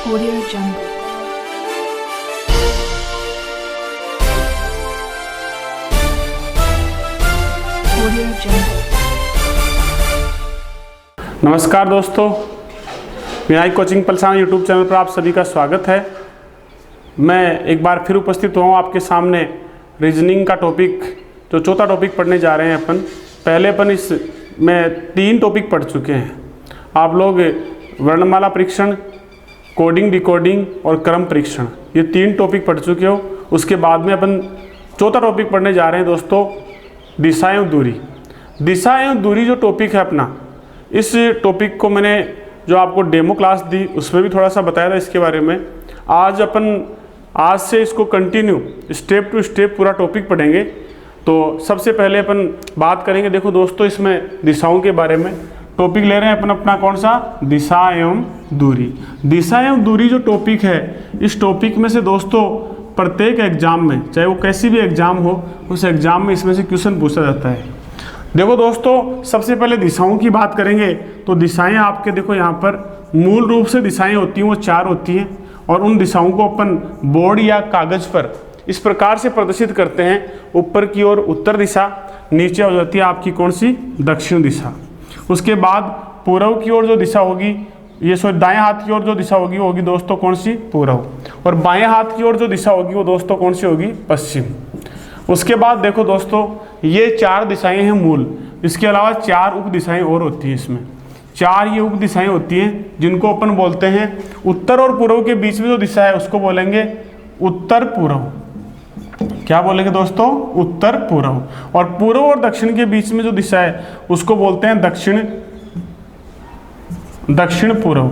Audio Jungle. Audio Jungle. नमस्कार दोस्तों, Vinayak coaching Palsana YouTube channel पर आप सभी का स्वागत है। मैं एक बार फिर उपस्थित हुआ हूँ आपके सामने रीजनिंग का टॉपिक, जो चौथा टॉपिक पढ़ने जा रहे हैं अपन। पहले अपन इसमें 3 टॉपिक पढ़ चुके हैं। आप लोग वर्णमाला परीक्षण, कोडिंग डिकोडिंग और क्रम परीक्षण, ये 3 टॉपिक पढ़ चुके हो। उसके बाद में अपन चौथा टॉपिक पढ़ने जा रहे हैं दोस्तों, दिशा एवं दूरी। दिशा एवं दूरी जो टॉपिक है अपना, इस टॉपिक को मैंने जो आपको डेमो क्लास दी उसमें भी थोड़ा सा बताया था इसके बारे में। आज से इसको कंटिन्यू स्टेप टू स्टेप पूरा टॉपिक पढ़ेंगे। तो सबसे पहले अपन बात करेंगे, देखो दोस्तों, इसमें दिशाओं के बारे में टॉपिक ले रहे हैं अपन अपना। कौन सा? दिशा एवं दूरी। दिशा एवं दूरी जो टॉपिक है, इस टॉपिक में से दोस्तों प्रत्येक एग्जाम में, चाहे वो कैसी भी एग्जाम हो, उस एग्जाम में इसमें से क्वेश्चन पूछा जाता है। देखो दोस्तों, सबसे पहले दिशाओं की बात करेंगे तो दिशाएं आपके, देखो यहाँ पर मूल रूप से दिशाएं होती हैं वो 4 होती हैं, और उन दिशाओं को अपन बोर्ड या कागज पर इस प्रकार से प्रदर्शित करते हैं। ऊपर की ओर उत्तर दिशा, नीचे हो जाती है आपकी कौन सी? दक्षिण दिशा। उसके बाद पूर्व की ओर जो दिशा होगी, दाएं हाथ की ओर जो दिशा होगी वो होगी दोस्तों कौन सी? पूर्व। और बाएं हाथ की ओर जो दिशा होगी वो दोस्तों कौन सी होगी? पश्चिम। उसके बाद देखो दोस्तों, ये 4 दिशाएं हैं मूल। इसके अलावा 4 उप दिशाएं और होती हैं इसमें। 4 ये उप दिशाएं होती हैं जिनको अपन बोलते हैं, उत्तर और पूर्व के बीच में जो दिशा है उसको बोलेंगे उत्तर पूर्व। क्या बोलेंगे दोस्तों? उत्तर पूर्व। और पूर्व और दक्षिण के बीच में जो दिशा है उसको बोलते हैं दक्षिण पूर्व।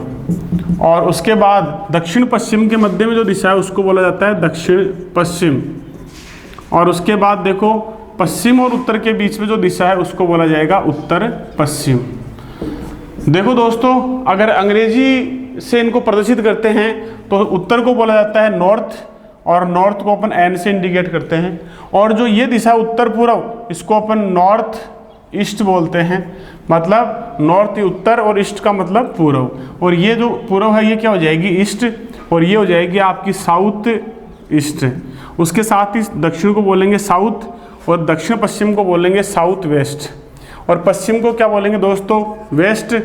और उसके बाद दक्षिण पश्चिम के मध्य में जो दिशा है उसको बोला जाता है दक्षिण पश्चिम। और उसके बाद देखो, पश्चिम और उत्तर के बीच में जो दिशा है उसको बोला जाएगा उत्तर पश्चिम। देखो दोस्तों, अगर अंग्रेजी से इनको प्रदर्शित करते हैं तो उत्तर को बोला जाता है नॉर्थ, और नॉर्थ को अपन एन से इंडिकेट करते हैं। और जो ये दिशा उत्तर पूर्व, इसको अपन नॉर्थ ईस्ट बोलते हैं। मतलब नॉर्थ उत्तर और ईस्ट का मतलब पूर्व। और ये जो पूर्व है ये क्या हो जाएगी? ईस्ट। और ये हो जाएगी आपकी साउथ ईस्ट। उसके साथ ही दक्षिण को बोलेंगे साउथ, और दक्षिण पश्चिम को बोलेंगे साउथ वेस्ट, और पश्चिम को क्या बोलेंगे दोस्तों? वेस्ट।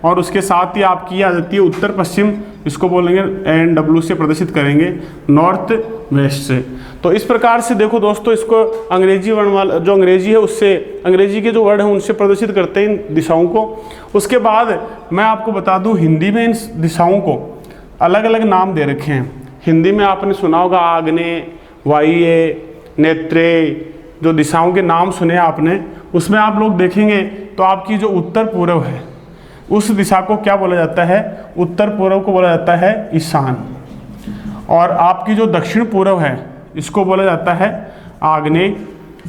और उसके साथ ही आपकी आ जाती है उत्तर पश्चिम, इसको बोलेंगे NW से प्रदर्शित करेंगे नॉर्थ वेस्ट से। तो इस प्रकार से देखो दोस्तों, इसको अंग्रेजी वर्णमाला, जो अंग्रेजी है उससे, अंग्रेजी के जो वर्ड हैं उनसे प्रदर्शित करते हैं इन दिशाओं को। उसके बाद मैं आपको बता दूं, हिंदी में इन दिशाओं को अलग अलग नाम दे रखे हैं। हिंदी में आपने सुना होगा आग्नेय, वायव्य, नेत्रेय, जो दिशाओं के नाम सुने आपने, उसमें आप लोग देखेंगे तो आपकी जो उत्तर पूर्व है उस दिशा को क्या बोला जाता है? उत्तर पूर्व को बोला जाता है ईशान। और आपकी जो दक्षिण पूर्व है इसको बोला जाता है आग्नेय।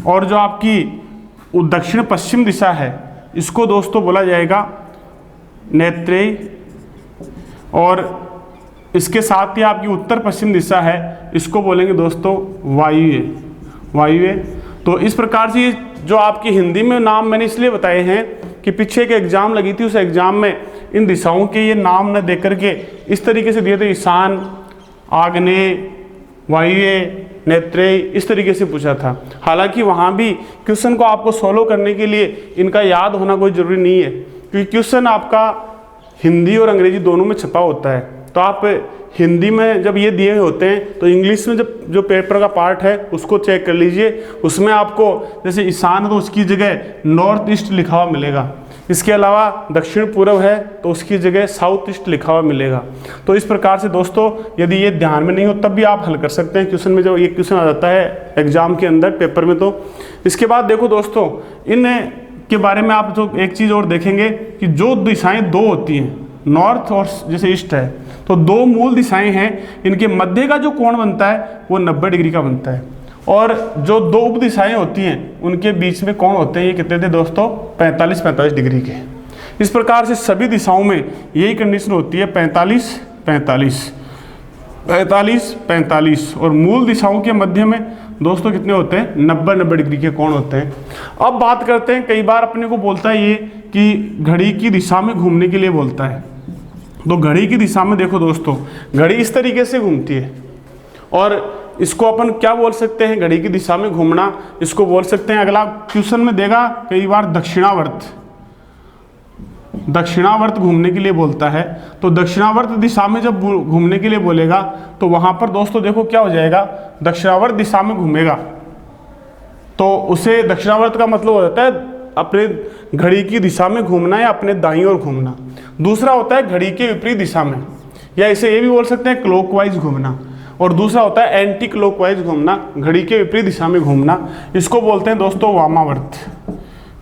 और जो आपकी दक्षिण पश्चिम दिशा है इसको दोस्तों बोला जाएगा नेत्रेय। और इसके साथ ही आपकी उत्तर पश्चिम दिशा है, इसको बोलेंगे दोस्तों वायव्य। तो इस प्रकार से जो आपकी हिंदी में नाम मैंने इसलिए बताए हैं कि पीछे एक एग्जाम लगी थी, उस एग्जाम में इन दिशाओं के ये नाम न देकर के इस तरीके से दिए थे, ईशान, आग्नेय, वायव्य, नेत्रेय, इस तरीके से पूछा था। हालांकि वहाँ भी क्वेश्चन को आपको सोल्व करने के लिए इनका याद होना कोई ज़रूरी नहीं है, क्योंकि क्वेश्चन आपका हिंदी और अंग्रेजी दोनों में छपा होता है। तो आप हिंदी में जब ये दिए होते हैं तो इंग्लिश में जब जो पेपर का पार्ट है उसको चेक कर लीजिए। उसमें आपको जैसे ईशान है तो उसकी जगह नॉर्थ ईस्ट लिखा हुआ मिलेगा। इसके अलावा दक्षिण पूर्व है तो उसकी जगह साउथ ईस्ट लिखा हुआ मिलेगा। तो इस प्रकार से दोस्तों, यदि ये ध्यान में नहीं हो तब भी आप हल कर सकते हैं क्वेश्चन में, जब ये क्वेश्चन आ जाता है एग्जाम के अंदर पेपर में। तो इसके बाद देखो दोस्तों, इन के बारे में आप जो एक चीज़ और देखेंगे कि जो दिशाएँ 2 होती हैं, नॉर्थ और जैसे ईस्ट है, तो 2 मूल दिशाएं हैं। इनके मध्य का जो कोण बनता है वो 90 डिग्री का बनता है। और जो 2 उप दिशाएं होती हैं उनके बीच में कोण होते हैं, ये कितने थे दोस्तों? 45 डिग्री के। इस प्रकार से सभी दिशाओं में यही कंडीशन होती है, 45। और मूल दिशाओं के मध्य में दोस्तों कितने होते हैं? 90 डिग्री के कोण होते हैं। अब बात करते हैं, कई बार अपने को बोलता है ये कि घड़ी की दिशा में घूमने के लिए बोलता है। तो घड़ी की दिशा में देखो दोस्तों, घड़ी इस तरीके से घूमती है और इसको अपन क्या बोल सकते हैं, घड़ी की दिशा में घूमना, इसको बोल सकते हैं, अगला क्वेश्चन में देगा कई बार दक्षिणावर्त, दक्षिणावर्त घूमने के लिए बोलता है। तो दक्षिणावर्त दिशा में जब घूमने के लिए बोलेगा तो वहां पर दोस्तों देखो क्या हो जाएगा, दक्षिणावर्त दिशा में घूमेगा तो उसे दक्षिणावर्त का मतलब हो जाता है अपने घड़ी की दिशा में घूमना या अपने दाईं ओर घूमना। दूसरा होता है घड़ी के विपरीत दिशा में, या इसे ये भी बोल सकते हैं क्लॉकवाइज घूमना, और दूसरा होता है एंटी क्लॉकवाइज घूमना, घड़ी के विपरीत दिशा में घूमना। इसको बोलते हैं दोस्तों वामावर्त।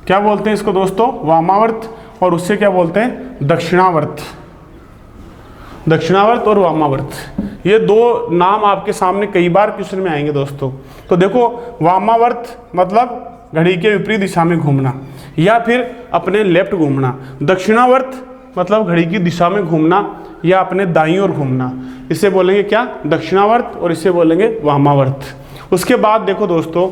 क्या बोलते हैं इसको दोस्तों, वामावर्त, और उससे क्या बोलते हैं दक्षिणावर्त। दक्षिणावर्त और वामावर्त, ये दो नाम आपके सामने कई बार क्वेश्चन में आएंगे दोस्तों। तो देखो वामावर्त मतलब घड़ी के विपरीत दिशा में घूमना या फिर अपने लेफ्ट घूमना, दक्षिणावर्त मतलब घड़ी की दिशा में घूमना या अपने दाईं ओर घूमना, इसे बोलेंगे क्या, दक्षिणावर्त, और इसे बोलेंगे वामावर्त। उसके बाद देखो दोस्तों,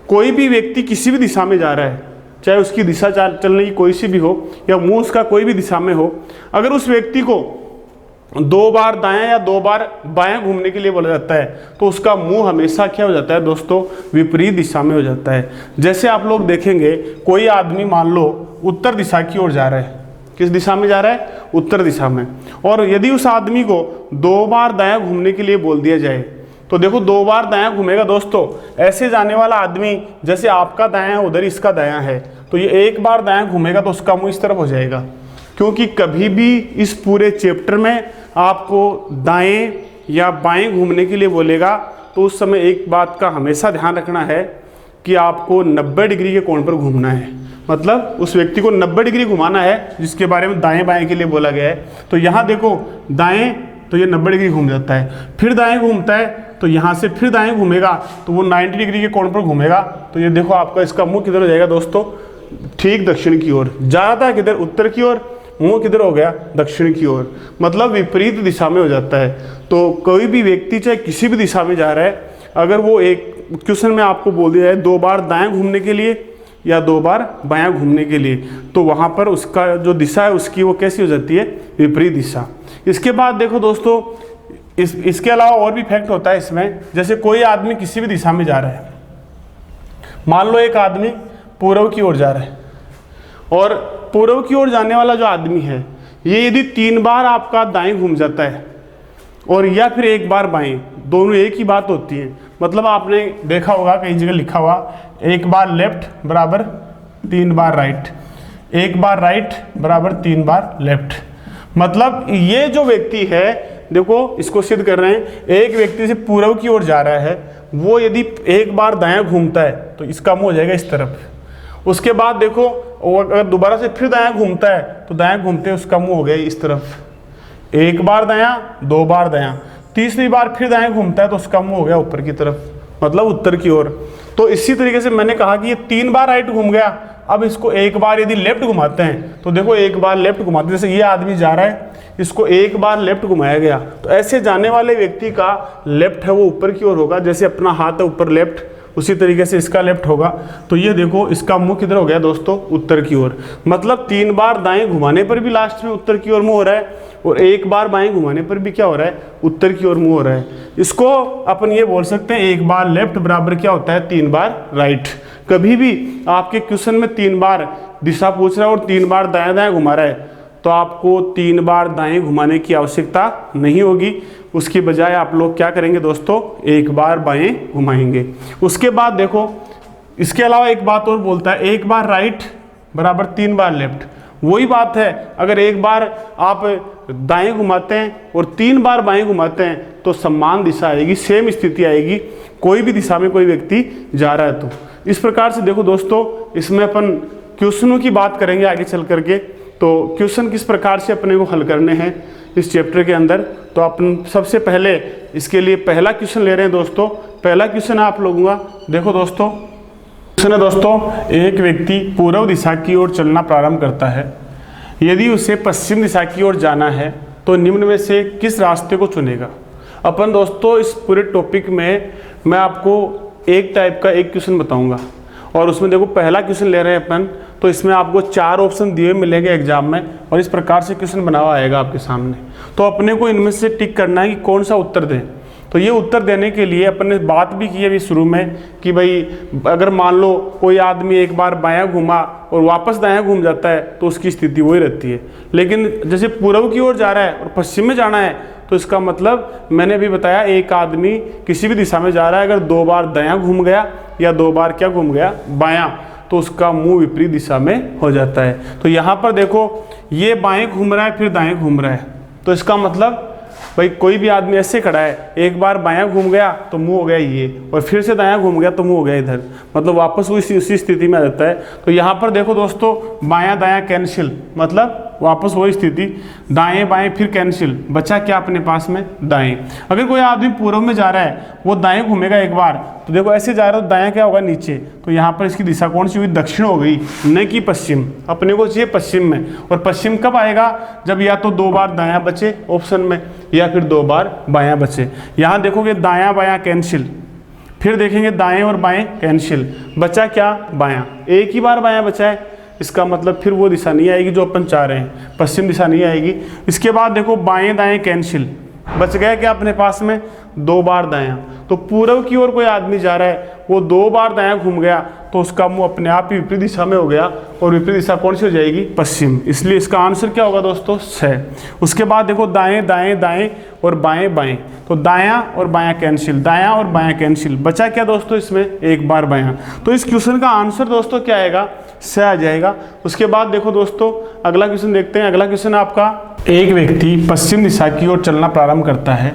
कोई भी व्यक्ति किसी भी दिशा में जा रहा है, चाहे उसकी दिशा चलने की कोई सी भी हो या मुंह उसका कोई भी दिशा में हो, अगर उस व्यक्ति को 2 बार दायां या 2 बार बायां घूमने के लिए बोला जाता है तो उसका मुंह हमेशा क्या हो जाता है दोस्तों, विपरीत दिशा में हो जाता है। जैसे आप लोग देखेंगे कोई आदमी मान लो उत्तर दिशा की ओर जा रहा है, किस दिशा में जा रहा है, उत्तर दिशा में, और यदि उस आदमी को 2 बार दायां घूमने के लिए बोल दिया जाए तो देखो 2 बार दायां घूमेगा दोस्तों। ऐसे जाने वाला आदमी जैसे आपका दायां है उधर इसका दायां है, तो ये 1 बार दायां घूमेगा तो उसका मुंह इस तरफ हो जाएगा। क्योंकि कभी भी इस पूरे चैप्टर में आपको दाएं या बाएं घूमने के लिए बोलेगा तो उस समय एक बात का हमेशा ध्यान रखना है कि आपको 90 डिग्री के कोण पर घूमना है, मतलब उस व्यक्ति को 90 डिग्री घुमाना है जिसके बारे में दाएं बाएं के लिए बोला गया है। तो यहाँ देखो दाएं तो ये 90 डिग्री घूम जाता है, फिर दाएं घूमता है तो यहाँ से फिर दाएं घूमेगा तो वो 90 डिग्री के कोण पर घूमेगा। तो ये देखो आपका इसका मुंह किधर हो जाएगा दोस्तों, ठीक दक्षिण की ओर। जा रहा था किधर, उत्तर की ओर, मुंह किधर हो गया, दक्षिण की ओर, मतलब विपरीत दिशा में हो जाता है। तो कोई भी व्यक्ति चाहे किसी भी दिशा में जा रहा है, अगर वो एक क्वेश्चन में आपको बोल दिया जाए 2 बार दाएं घूमने के लिए या 2 बार बायां घूमने के लिए, तो वहाँ पर उसका जो दिशा है उसकी वो कैसी हो जाती है, विपरीत दिशा। इसके बाद देखो दोस्तों, इसके अलावा और भी फैक्ट होता है इसमें। जैसे कोई आदमी किसी भी दिशा में जा रहा है, मान लो एक आदमी पूर्व की ओर जा रहा है, और पूर्व की ओर जाने वाला जो आदमी है ये यदि 3 बार आपका दाएं घूम जाता है और या फिर 1 बार बाएं, दोनों एक ही बात होती है। मतलब आपने देखा होगा कई जगह लिखा हुआ 1 बार लेफ्ट बराबर 3 बार राइट, 1 बार राइट बराबर 3 बार लेफ्ट। मतलब ये जो व्यक्ति है, देखो इसको सिद्ध कर रहे हैं, एक व्यक्ति से पूर्व की ओर जा रहा है, वो यदि 1 बार दायां घूमता है तो इसका मुंह हो जाएगा इस तरफ। उसके बाद देखो अगर दोबारा से फिर दायां घूमता है तो दायां घूमते उसका मुंह हो गया इस तरफ। 1 बार दायां, 2 बार दायां, तीसरी बार फिर दाएं घूमता है तो उसका मुंह हो गया ऊपर की तरफ, मतलब उत्तर की ओर। तो इसी तरीके से मैंने कहा कि ये 3 बार राइट घूम गया। अब इसको 1 बार यदि लेफ्ट घुमाते हैं तो देखो 1 बार लेफ्ट घुमाते हैं, जैसे ये आदमी जा रहा है, इसको 1 बार लेफ्ट घुमाया गया तो ऐसे जाने वाले व्यक्ति का लेफ्ट है वो ऊपर की ओर होगा। जैसे अपना हाथ है ऊपर लेफ्ट, उसी तरीके से इसका लेफ्ट होगा। तो ये देखो इसका मुंह किधर हो गया दोस्तों, उत्तर की ओर। मतलब 3 बार दाएं घुमाने पर भी लास्ट में उत्तर की ओर मुंह हो रहा है, और 1 बार बाएं घुमाने पर भी क्या हो रहा है, उत्तर की ओर मुंह हो रहा है। इसको अपन ये बोल सकते हैं 1 बार लेफ्ट बराबर क्या होता है, 3 बार राइट। कभी भी आपके क्वेश्चन में 3 बार दिशा पूछ रहा है और 3 बार दाएं दाएं घुमा रहा है तो आपको 3 बार दाएं घुमाने की आवश्यकता नहीं होगी। उसकी बजाय आप लोग क्या करेंगे दोस्तों, 1 बार बाएं घुमाएंगे। उसके बाद देखो इसके अलावा एक बात और बोलता है, 1 बार राइट बराबर 3 बार लेफ्ट। वही बात है, अगर 1 बार आप दाएं घुमाते हैं और 3 बार बाएं घुमाते हैं तो समान दिशा आएगी, सेम स्थिति आएगी, कोई भी दिशा में कोई व्यक्ति जा रहा है तो। इस प्रकार से देखो दोस्तों, इसमें अपन क्वेश्चनों की बात करेंगे आगे चल करके। तो क्वेश्चन किस प्रकार से अपने को हल करने हैं इस चैप्टर के अंदर, तो अपन सबसे पहले इसके लिए पहला क्वेश्चन ले रहे हैं दोस्तों। पहला क्वेश्चन आप लोगों का देखो दोस्तों, क्वेश्चन है दोस्तों, एक व्यक्ति पूर्व दिशा की ओर चलना प्रारंभ करता है। यदि उसे पश्चिम दिशा की ओर जाना है तो निम्न में से किस रास्ते को चुनेगा। अपन दोस्तों इस पूरे टॉपिक में मैं आपको एक टाइप का एक क्वेश्चन बताऊंगा, और उसमें देखो पहला क्वेश्चन ले रहे हैं अपन, तो इसमें आपको 4 ऑप्शन दिए मिलेंगे एग्जाम में, और इस प्रकार से क्वेश्चन बना हुआ आएगा आपके सामने। तो अपने को इनमें से टिक करना है कि कौन सा उत्तर दें। तो ये उत्तर देने के लिए अपन ने बात भी की अभी शुरू में कि भाई अगर मान लो कोई आदमी एक बार बायां घूमा और वापस दायां घूम जाता है तो उसकी स्थिति वही रहती है। लेकिन जैसे पूर्व की ओर जा रहा है और पश्चिम में जाना है तो इसका मतलब मैंने अभी बताया, एक आदमी किसी भी दिशा में जा रहा है, अगर 2 बार दायां घूम गया या 2 बार क्या घूम गया बायां, तो उसका मुंह विपरीत दिशा में हो जाता है। तो यहाँ पर देखो ये बाएं घूम रहा है फिर दाएं घूम रहा है, तो इसका मतलब भाई कोई भी आदमी ऐसे खड़ा है, एक बार बायां घूम गया तो मुंह हो गया ये, और फिर से दायां घूम गया तो मुंह हो गया इधर, मतलब वापस उसी स्थिति में आ जाता है। तो यहाँ पर देखो दोस्तों बायां दायां कैंसिल, मतलब वापस वही स्थिति, दाएं बाएं फिर कैंसिल, बचा क्या अपने पास में दाएं। अगर कोई आदमी पूर्व में जा रहा है वो दाएं घूमेगा एक बार, तो देखो ऐसे जा रहा है तो दायां क्या होगा नीचे, तो यहाँ पर इसकी दिशा कौन सी हुई, दक्षिण हो गई, न कि पश्चिम। अपने को चाहिए पश्चिम में, और पश्चिम कब आएगा, जब या तो 2 बार दायां बचे ऑप्शन में या फिर 2 बार बायां बचे। यहाँ देखोगे दायां बायां कैंसिल, फिर देखेंगे दाएं और बाएं कैंसिल, बचा क्या बायां, एक ही बार बायां बचा है, इसका मतलब फिर वो दिशा नहीं आएगी जो अपन चाह रहे हैं, पश्चिम दिशा नहीं आएगी। इसके बाद देखो बाएं दाएं कैंसिल, बच गया क्या अपने पास में 2 बार दायां। तो पूर्व की ओर कोई आदमी जा रहा है, वो 2 बार दायां घूम गया तो उसका मुंह अपने आप ही विपरीत दिशा में हो गया, और विपरीत दिशा कौन सी हो जाएगी, पश्चिम। इसलिए इसका आंसर क्या होगा दोस्तों, 6। उसके बाद देखो दाएं दाएं दाएं और बाएं बाएं, तो दायां और बायां कैंसिल, दायां और बायां कैंसिल, बचा क्या दोस्तों इसमें, एक बार बायां। तो इस क्वेश्चन का आंसर दोस्तों क्या आएगा, 6 आ जाएगा। उसके बाद देखो दोस्तों अगला क्वेश्चन देखते हैं। अगला क्वेश्चन आपका, एक व्यक्ति पश्चिम दिशा की ओर चलना प्रारंभ करता है,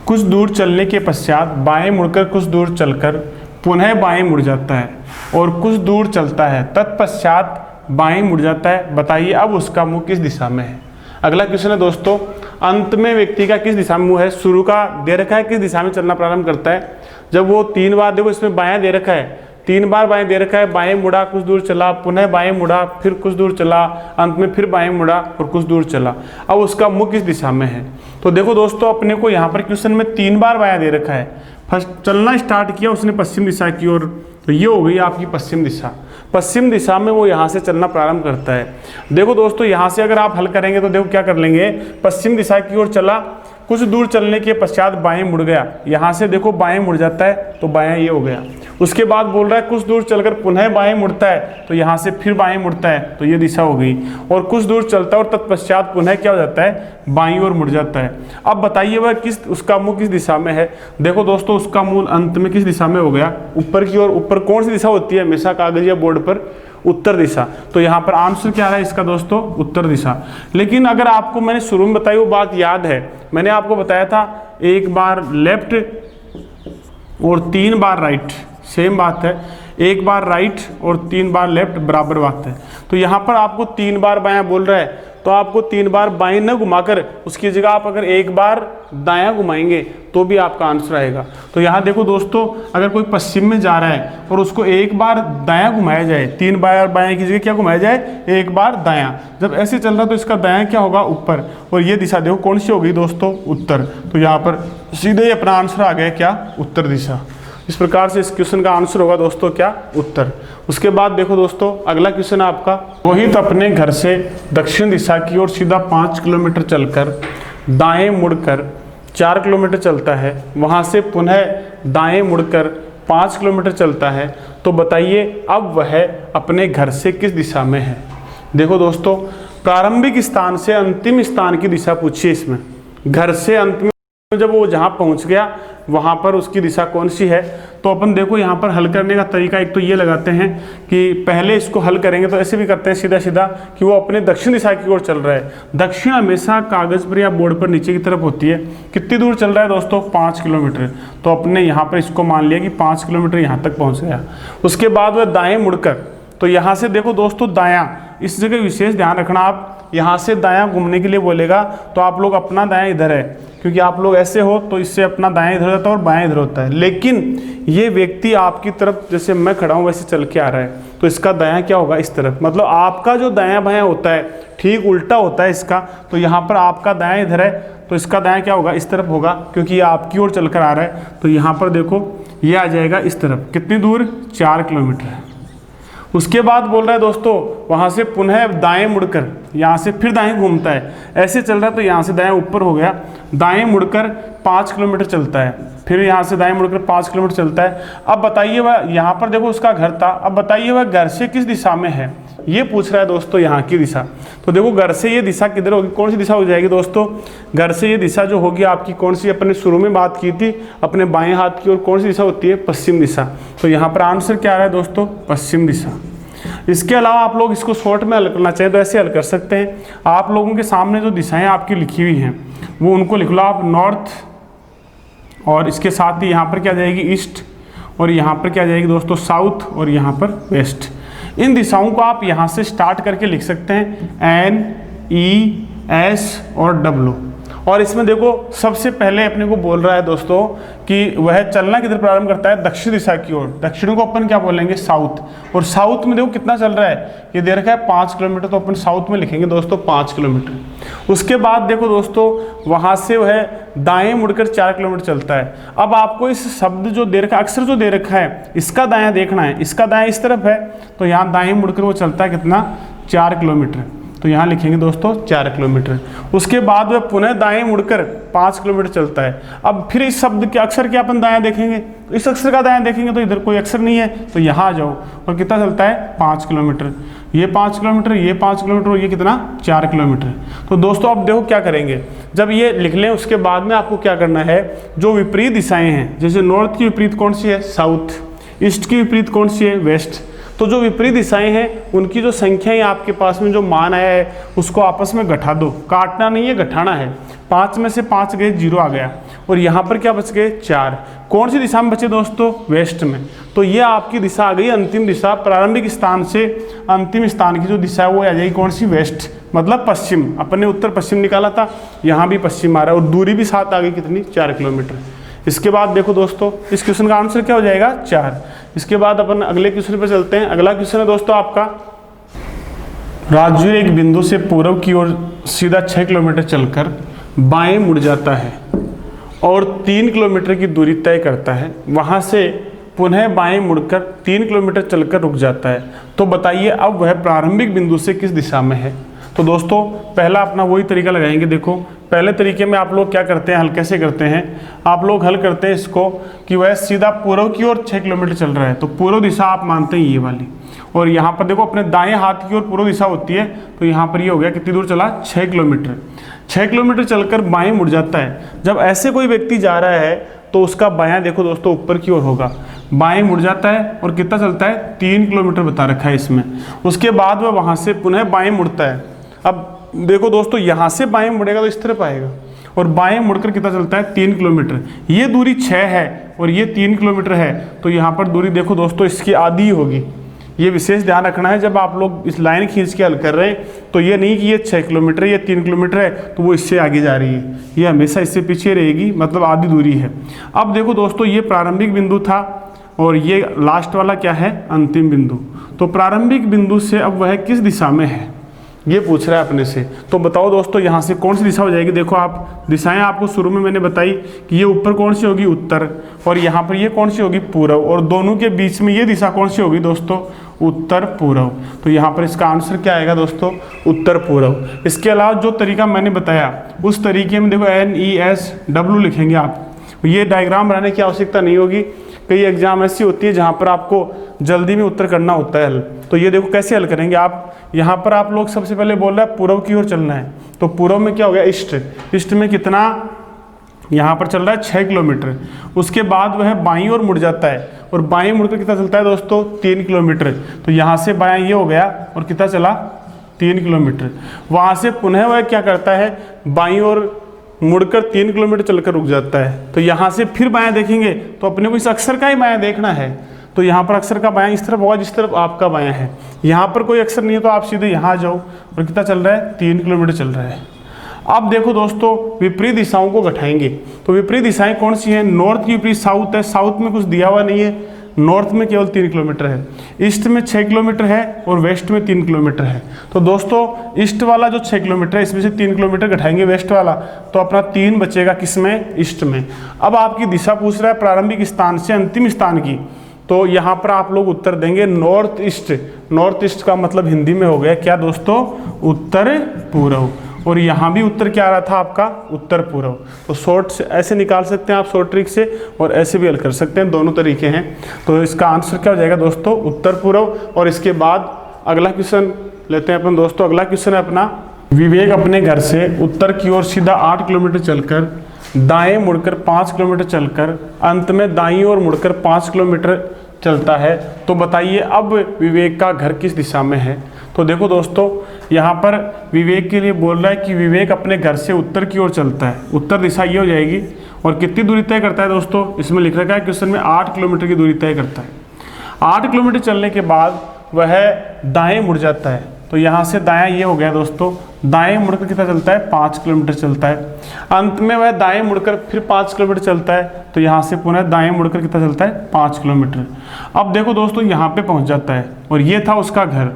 कुछ दूर चलने के पश्चात बाएं मुड़कर कुछ दूर चलकर पुनः बाएं मुड़ जाता है और कुछ दूर चलता है, तत्पश्चात बाएं मुड़ जाता है, बताइए अब उसका मुंह किस दिशा में है। अगला क्वेश्चन है दोस्तों, अंत में व्यक्ति का किस दिशा में मुंह है, शुरू का दे रखा है किस दिशा में चलना प्रारंभ करता है, जब वो 3 बार, देखो इसमें बायां दे रखा है, 3 बार बाएं दे रखा है, बाएं मुड़ा कुछ दूर चला, पुनः बाएं मुड़ा फिर कुछ दूर चला, अंत में फिर बाएं मुड़ा और कुछ दूर चला, अब उसका मुंह किस दिशा में है। तो देखो दोस्तों अपने को यहाँ पर क्वेश्चन में 3 बार बायां दे रखा है, फर्स्ट चलना स्टार्ट किया उसने पश्चिम दिशा की ओर, तो ये हो गई आपकी पश्चिम दिशा। पश्चिम दिशा में वो यहाँ से चलना प्रारंभ करता है। देखो दोस्तों यहाँ से अगर आप हल करेंगे तो देखो क्या कर लेंगे, पश्चिम दिशा की ओर चला, कुछ दूर चलने के पश्चात बाएं मुड़ गया, यहाँ से देखो बाएं मुड़ जाता है तो बाएं ये हो गया। उसके बाद बोल रहा है कुछ दूर चलकर पुनः बाएं मुड़ता है, तो यहाँ से फिर बाएं मुड़ता है तो ये दिशा हो गई, और कुछ दूर चलता है और तत्पश्चात पुनः क्या हो जाता है, बाईं ओर मुड़ जाता है। अब बताइए वह किस, उसका मुंह किस दिशा में है। देखो दोस्तों उसका मुंह अंत में किस दिशा में हो गया, ऊपर की ओर। ऊपर कौन सी दिशा होती है हमेशा कागज या बोर्ड पर, उत्तर दिशा। तो यहाँ पर आंसर क्या रहा है इसका दोस्तों, उत्तर दिशा। लेकिन अगर आपको मैंने शुरू में बताई वो बात याद है, मैंने आपको बताया था 1 बार लेफ्ट और 3 बार राइट, सेम बात है, 1 बार राइट और 3 बार लेफ्ट बराबर बात है। तो यहाँ पर आपको 3 बार बायां बोल रहा है, तो आपको 3 बार बाएं न घुमाकर उसकी जगह आप अगर 1 बार दायां घुमाएंगे तो भी आपका आंसर आएगा। तो यहाँ देखो दोस्तों अगर कोई पश्चिम में जा रहा है और उसको 1 बार दायां घुमाया जाए, 3 बार बायां की जगह क्या घुमाया जाए, 1 बार दायां, जब ऐसे चल रहा तो इसका दायां क्या होगा, ऊपर, और ये दिशा देखो कौन सी हो गई दोस्तों, उत्तर। तो यहाँ पर सीधे अपना आंसर आ गया क्या, उत्तर दिशा। इस प्रकार से इस क्वेश्चन का आंसर होगा दोस्तों क्या, उत्तर। उसके बाद देखो दोस्तों अगला क्वेश्चन है आपका, रोहित अपने घर से दक्षिण दिशा की ओर सीधा 5 किलोमीटर चलकर दाएं मुड़कर 4 किलोमीटर चलता है, वहां से पुनः दाएं मुड़कर 5 किलोमीटर चलता है, तो बताइए अब वह अपने घर से किस दिशा में है। देखो दोस्तों प्रारंभिक स्थान से अंतिम स्थान की दिशा पूछिए इसमें, घर से अंतिम, जब वो जहाँ पहुँच गया वहाँ पर उसकी दिशा कौन सी है। तो अपन देखो यहाँ पर हल करने का तरीका एक तो ये लगाते हैं कि पहले इसको हल करेंगे तो ऐसे भी करते हैं सीधा सीधा कि वो अपने दक्षिण दिशा की ओर चल रहा है। दक्षिण हमेशा कागज पर या बोर्ड पर नीचे की तरफ होती है। कितनी दूर चल रहा है दोस्तों, 5 किलोमीटर। तो अपने यहाँ पर इसको मान लिया कि 5 किलोमीटर यहाँ तक पहुँच गया। उसके बाद वह दाएँ मुड़कर, तो यहाँ से देखो दोस्तों दायां, इस जगह विशेष ध्यान रखना, आप यहाँ से दायां घूमने के लिए बोलेगा तो आप लोग अपना दायां इधर है, क्योंकि आप लोग ऐसे हो तो इससे अपना दायां इधर होता है और बायां इधर होता है। लेकिन ये व्यक्ति आपकी तरफ जैसे मैं खड़ा हूँ वैसे चल के आ रहा है, तो इसका दायां क्या होगा, इस तरफ। मतलब आपका जो दायां बायां होता है ठीक उल्टा होता है इसका। तो यहाँ पर आपका दायां इधर है तो इसका दायां क्या होगा, इस तरफ होगा, क्योंकि ये आपकी ओर चल कर आ रहा है। तो यहाँ पर देखो ये आ जाएगा इस तरफ। कितनी दूर, 4 किलोमीटर है। उसके बाद बोल रहा है दोस्तों वहाँ से पुनः दाएं मुड़कर यहाँ से फिर दाएं घूमता है, ऐसे चल रहा है तो यहाँ से दाएं ऊपर हो गया, दाएं मुड़कर 5 किलोमीटर चलता है, फिर यहाँ से दाएं मुड़कर 5 किलोमीटर चलता है। अब बताइए वह यहाँ पर देखो उसका घर था, अब बताइए वह घर से किस दिशा में है, ये पूछ रहा है दोस्तों यहाँ की दिशा। तो देखो घर से ये दिशा किधर होगी, कौन सी दिशा हो जाएगी दोस्तों, घर से ये दिशा जो होगी आपकी कौन सी, अपने शुरू में बात की थी अपने बाएं हाथ की, और कौन सी दिशा होती है, पश्चिम दिशा। तो यहाँ पर आंसर क्या आ रहा है दोस्तों, पश्चिम दिशा। इसके अलावा आप लोग इसको शॉर्ट में हल करना चाहें तो ऐसे हल कर सकते हैं, आप लोगों के सामने जो दिशाएं आपकी लिखी हुई हैं वो उनको लिख लो आप नॉर्थ, और इसके साथ ही यहाँ पर क्या जाएगी ईस्ट, और यहाँ पर क्या जाएगी दोस्तों साउथ, और यहाँ पर वेस्ट। इन दिशाओं को आप यहाँ से स्टार्ट करके लिख सकते हैं NES और W। और इसमें देखो सबसे पहले अपने को बोल रहा है दोस्तों कि वह चलना किधर प्रारंभ करता है, दक्षिण दिशा की ओर। दक्षिण को अपन क्या बोलेंगे, साउथ। और साउथ में देखो कितना चल रहा है, ये दे रखा है 5 किलोमीटर, तो अपन साउथ में लिखेंगे दोस्तों 5 किलोमीटर। उसके बाद देखो दोस्तों वहाँ से वह दाएं मुड़कर 4 किलोमीटर चलता है। अब आपको इस शब्द जो दे रखा है, अक्षर जो दे रखा है, इसका दायां देखना है, इसका दायां इस तरफ है, तो यहाँ दाएं मुड़कर वो चलता है कितना, 4 किलोमीटर। तो यहाँ लिखेंगे दोस्तों 4 किलोमीटर। उसके बाद वह पुनः दाएं मुड़कर 5 किलोमीटर चलता है। अब फिर इस शब्द के अक्षर के अपन दायां देखेंगे, तो इस अक्षर का दायां देखेंगे तो इधर कोई अक्षर नहीं है, तो यहाँ आ जाओ, और कितना चलता है 5 किलोमीटर, ये 5 किलोमीटर, ये 5 किलोमीटर, और ये कितना 4 किलोमीटर। तो दोस्तों अब देखो क्या करेंगे, जब ये लिख लें उसके बाद में आपको क्या करना है, जो विपरीत दिशाएँ हैं, जैसे नॉर्थ की विपरीत कौन सी है, साउथ, ईस्ट की विपरीत कौन सी है, वेस्ट। तो जो विपरीत दिशाएं हैं उनकी जो संख्याएं आपके पास में जो मान आया है उसको आपस में घटा दो, काटना नहीं है घटाना है। 5 में से 5 गए, 0 आ गया, और यहाँ पर क्या बच गए 4। कौन सी दिशा में बचे दोस्तों, वेस्ट में। तो ये आपकी दिशा आ गई अंतिम दिशा, प्रारंभिक स्थान से अंतिम स्थान की जो दिशा है वो आ जाएगी कौन सी, वेस्ट, मतलब पश्चिम। अपन ने उत्तर पश्चिम निकाला था, यहाँ भी पश्चिम आ रहा है, और दूरी भी साथ आ गई कितनी, 4 किलोमीटर। इसके बाद देखो दोस्तों इस क्वेश्चन का आंसर क्या हो जाएगा, 4। इसके बाद अपन अगले क्वेश्चन पर चलते हैं। अगला क्वेश्चन है दोस्तों आपका, राजवीर एक बिंदु से पूर्व की ओर सीधा 6 किलोमीटर चलकर बाएं मुड़ जाता है और 3 किलोमीटर की दूरी तय करता है, वहां से पुनः बाएं मुड़कर 3 किलोमीटर चलकर रुक जाता है। तो बताइए अब वह प्रारंभिक बिंदु से किस दिशा में है। तो दोस्तों पहला अपना वही तरीका लगाएंगे। देखो पहले तरीके में आप लोग क्या करते हैं, हल कैसे करते हैं, आप लोग हल करते हैं इसको कि वह सीधा पूर्व की ओर 6 किलोमीटर चल रहा है, तो पूर्व दिशा आप मानते हैं ये वाली, और यहाँ पर देखो अपने दाएं हाथ की ओर पूर्व दिशा होती है, तो यहाँ पर ये हो गया कितनी दूर चला, 6 किलोमीटर। 6 किलोमीटर चलकर बाएं मुड़ जाता है। जब ऐसे कोई व्यक्ति जा रहा है तो उसका बायां देखो दोस्तों ऊपर की ओर होगा, बाएं मुड़ जाता है और कितना चलता है, 3 किलोमीटर बता रखा है इसमें। उसके बाद वह वहाँ से पुनः बाएं मुड़ता है। अब देखो दोस्तों यहाँ से बाएं मुड़ेगा तो इस तरफ आएगा, और बाएं मुड़कर कितना चलता है, 3 किलोमीटर। ये दूरी 6 है और ये 3 किलोमीटर है, तो यहाँ पर दूरी देखो दोस्तों इसकी आधी होगी। ये विशेष ध्यान रखना है जब आप लोग इस लाइन खींच के हल कर रहे हैं, तो ये नहीं कि ये 6 किलोमीटर ये 3 किलोमीटर है तो वो इससे आगे जा रही है, ये हमेशा इससे पीछे रहेगी, मतलब आधी दूरी है। अब देखो दोस्तों ये प्रारंभिक बिंदु था और ये लास्ट वाला क्या है, अंतिम बिंदु। तो प्रारंभिक बिंदु से अब वह किस दिशा में है ये पूछ रहा है अपने से। तो बताओ दोस्तों यहाँ से कौन सी दिशा हो जाएगी। देखो आप दिशाएं आपको शुरू में मैंने बताई कि ये ऊपर कौन सी होगी, उत्तर, और यहाँ पर ये कौन सी होगी, पूर्व, और दोनों के बीच में ये दिशा कौन सी होगी दोस्तों, उत्तर पूर्व। तो यहाँ पर इसका आंसर क्या आएगा दोस्तों, उत्तर पूर्व। इसके अलावा जो तरीका मैंने बताया उस तरीके में देखो NESW लिखेंगे आप, ये डायग्राम बनाने की आवश्यकता नहीं होगी। कई एग्जाम ऐसी होती है जहाँ पर आपको जल्दी में उत्तर करना होता है हल, तो ये देखो कैसे हल करेंगे आप। यहाँ पर आप लोग सबसे पहले बोल रहे हैं पूर्व की ओर चलना है, तो पूर्व में क्या हो गया, ईस्ट। ईस्ट में कितना यहाँ पर चल रहा है 6 किलोमीटर। उसके बाद वह बाईं ओर मुड़ जाता है, और बाईं मुड़कर कितना चलता है दोस्तों, 3 किलोमीटर। तो यहाँ से बायां ये हो गया और कितना चला, 3 किलोमीटर। वहाँ से पुनः वह क्या करता है, बाईं ओर मुड़कर 3 किलोमीटर चलकर रुक जाता है। तो यहाँ से फिर बायां देखेंगे तो अपने को इस अक्षर का ही बायां देखना है, तो यहाँ पर अक्षर का बायां इस तरफ होगा जिस तरफ आपका बायां है। यहाँ पर कोई अक्षर नहीं है तो आप सीधे यहाँ आ जाओ, और कितना चल रहा है, 3 किलोमीटर चल रहा है। अब देखो दोस्तों विपरीत दिशाओं को घटाएंगे, तो विपरीत दिशाएं कौन सी हैं, नॉर्थ की विपरीत साउथ है, साउथ में कुछ दिया हुआ नहीं है, नॉर्थ में केवल 3 किलोमीटर है, ईस्ट में 6 किलोमीटर है, और वेस्ट में 3 किलोमीटर है। तो दोस्तों ईस्ट वाला जो 6 किलोमीटर है इसमें से 3 किलोमीटर घटाएंगे वेस्ट वाला, तो अपना 3 बचेगा किसमें, ईस्ट में। अब आपकी दिशा पूछ रहा है प्रारंभिक स्थान से अंतिम स्थान की, तो यहाँ पर आप लोग उत्तर देंगे नॉर्थ ईस्ट, नॉर्थ ईस्ट का मतलब हिंदी में हो गया क्या दोस्तों, उत्तर पूर्व। और यहाँ भी उत्तर क्या आ रहा था आपका, उत्तर पूर्व। तो शॉर्ट से ऐसे निकाल सकते हैं आप शॉर्ट ट्रिक से, और ऐसे भी हल कर सकते हैं, दोनों तरीके हैं। तो इसका आंसर क्या हो जाएगा दोस्तों, उत्तर पूर्व। और इसके बाद अगला क्वेश्चन लेते हैं अपन दोस्तों। अगला क्वेश्चन है अपना, विवेक अपने घर से उत्तर की ओर सीधा 8 किलोमीटर चलकर दाएं मुड़कर 5 किलोमीटर चलकर अंत में दाईं ओर मुड़कर 5 किलोमीटर चलता है। तो बताइए अब विवेक का घर किस दिशा में है। तो देखो दोस्तों, यहाँ पर विवेक के लिए बोल रहा है कि विवेक अपने घर से उत्तर की ओर चलता है, उत्तर दिशा ये हो जाएगी। और कितनी दूरी तय करता है दोस्तों, इसमें लिख रखा है क्वेश्चन में 8 किलोमीटर की दूरी तय करता है। 8 किलोमीटर चलने के बाद वह दाएं मुड़ जाता है। तो यहाँ से दायां ये हो गया दोस्तों, दाएं मुड़कर कितना चलता है, 5 किलोमीटर चलता है। अंत में वह दाएं मुड़कर फिर 5 किलोमीटर चलता है। तो यहाँ से पुनः दाएं मुड़कर कितना चलता है, 5 किलोमीटर। अब देखो दोस्तों, यहाँ पे पहुँच जाता है और ये था उसका घर।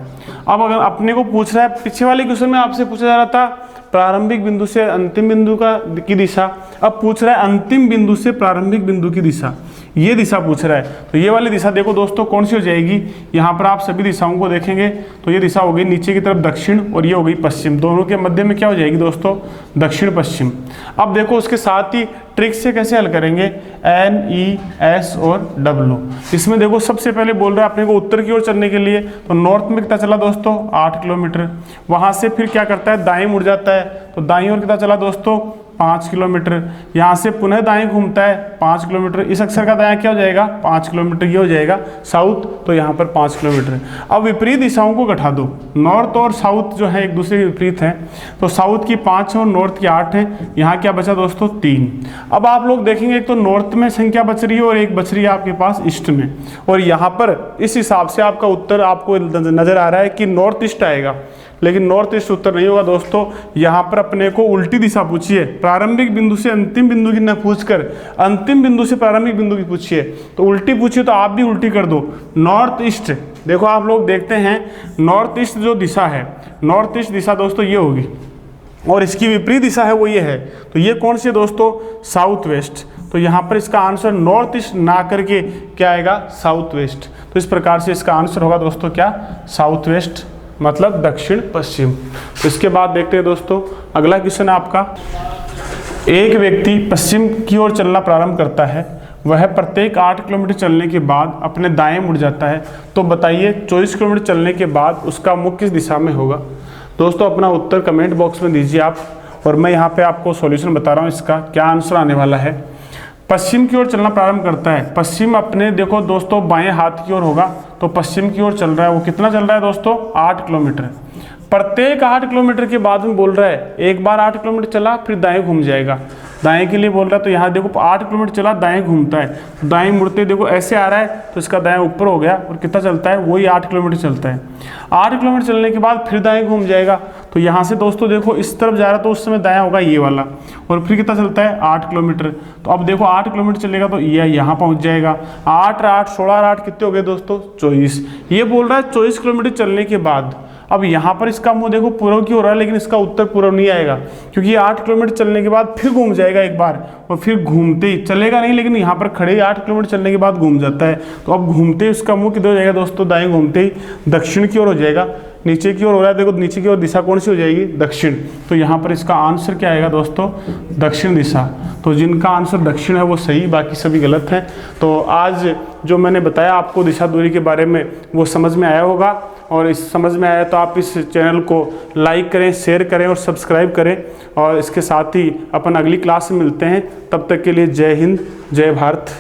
अब अगर अपने को पूछ रहा है, पीछे वाले क्वेश्चन में आपसे पूछा जा रहा था प्रारंभिक बिंदु से अंतिम बिंदु की दिशा, अब पूछ रहा है अंतिम बिंदु से प्रारंभिक बिंदु की दिशा, ये दिशा पूछ रहा है। तो ये वाली दिशा देखो दोस्तों कौन सी हो जाएगी, यहाँ पर आप सभी दिशाओं को देखेंगे तो ये दिशा हो गई नीचे की तरफ दक्षिण और ये हो गई पश्चिम, दोनों के मध्य में क्या हो जाएगी दोस्तों, दक्षिण पश्चिम। अब देखो उसके साथ ही ट्रिक से कैसे हल करेंगे, एन, ई, एस और डब्ल्यू। इसमें देखो सबसे पहले बोल रहा है अपने को उत्तर की ओर चलने के लिए, तो नॉर्थ में कितना चला दोस्तों, 8 किलोमीटर। वहाँ से फिर क्या करता है, दाएं मुड़ जाता है, तो दाईं ओर कितना चला दोस्तों, 5 किलोमीटर। यहाँ से पुनः दाएं घूमता है 5 किलोमीटर। इस अक्षर का दायां क्या हो जाएगा, 5 किलोमीटर, ये हो जाएगा साउथ। तो यहाँ पर 5 किलोमीटर। अब विपरीत दिशाओं को घटा दो, नॉर्थ और साउथ जो है एक दूसरे के विपरीत हैं। तो साउथ की 5 है और नॉर्थ की 8 है। यहाँ क्या बचा दोस्तों, 3। अब आप लोग देखेंगे एक तो नॉर्थ में संख्या बच रही है और एक बच रही है आपके पास ईस्ट में। और यहाँ पर इस हिसाब से आपका उत्तर आपको नजर आ रहा है कि नॉर्थ ईस्ट आएगा, लेकिन नॉर्थ ईस्ट उत्तर नहीं होगा दोस्तों। यहाँ पर अपने को उल्टी दिशा पूछिए, प्रारंभिक बिंदु से अंतिम बिंदु की न पूछकर अंतिम बिंदु से प्रारंभिक बिंदु की पूछिए। तो उल्टी पूछिए तो आप भी उल्टी कर दो, नॉर्थ ईस्ट। देखो आप लोग देखते हैं नॉर्थ ईस्ट जो दिशा है, नॉर्थ ईस्ट दिशा दोस्तों ये होगी और इसकी विपरीत दिशा है वो ये है। तो ये कौन सी है दोस्तों, साउथ वेस्ट। तो यहाँ पर इसका आंसर नॉर्थ ईस्ट ना करके क्या आएगा, साउथ वेस्ट। तो इस प्रकार से इसका आंसर होगा दोस्तों क्या, साउथ वेस्ट, मतलब दक्षिण पश्चिम। तो इसके बाद देखते हैं दोस्तों अगला क्वेश्चन है आपका, एक व्यक्ति पश्चिम की ओर चलना प्रारंभ करता है, वह प्रत्येक 8 किलोमीटर चलने के बाद अपने दाएं मुड़ जाता है। तो बताइए 24 किलोमीटर चलने के बाद उसका मुख किस दिशा में होगा। दोस्तों अपना उत्तर कमेंट बॉक्स में दीजिए आप, और मैं यहाँ पे आपको सॉल्यूशन बता रहा हूँ इसका क्या आंसर आने वाला है। पश्चिम की ओर चलना प्रारंभ करता है, पश्चिम अपने देखो दोस्तों बाएं हाथ की ओर होगा, तो पश्चिम की ओर चल रहा है। वो कितना चल रहा है दोस्तों, 8 किलोमीटर। प्रत्येक 8 किलोमीटर के बाद में बोल रहा है, एक बार 8 किलोमीटर चला फिर दाएं घूम जाएगा, दाएं के लिए बोल रहा है। तो यहाँ देखो 8 किलोमीटर चला, दाएं घूमता है, दाएं मुड़ते देखो ऐसे आ रहा है, तो इसका दाएं ऊपर हो गया और कितना चलता है, वही 8 किलोमीटर चलता है। 8 किलोमीटर चलने के बाद फिर दाएं घूम जाएगा। तो यहाँ से दोस्तों देखो इस तरफ जा रहा है तो उस समय दायां होगा ये वाला, और फिर कितना चलता है, 8 किलोमीटर। तो अब देखो 8 किलोमीटर चलेगा तो ये यहाँ पहुँच जाएगा। 8 8 16 8 कितने हो गए दोस्तों, 24। ये बोल रहा है 24 किलोमीटर चलने के बाद। अब यहाँ पर इसका मुंह देखो पूर्व की हो रहा है, लेकिन इसका उत्तर पूर्व नहीं आएगा, क्योंकि 8 किलोमीटर चलने के बाद फिर घूम जाएगा एक बार, और फिर घूमते ही चलेगा नहीं, लेकिन यहाँ पर खड़े 8 किलोमीटर चलने के बाद घूम जाता है। तो अब घूमते ही उसका मुंह किधर हो जाएगा दोस्तों, दाएं घूमते ही दक्षिण की ओर हो जाएगा। नीचे की ओर हो रहा है, देखो नीचे की ओर दिशा कौन सी हो जाएगी, दक्षिण। तो यहाँ पर इसका आंसर क्या आएगा दोस्तों, दक्षिण दिशा। तो जिनका आंसर दक्षिण है वो सही, बाकी सभी गलत हैं। तो आज जो मैंने बताया आपको दिशा दूरी के बारे में वो समझ में आया होगा, और इस समझ में आया तो आप इस चैनल को लाइक करें, शेयर करें और सब्सक्राइब करें। और इसके साथ ही अपन अगली क्लास में मिलते हैं, तब तक के लिए जय हिंद, जय भारत।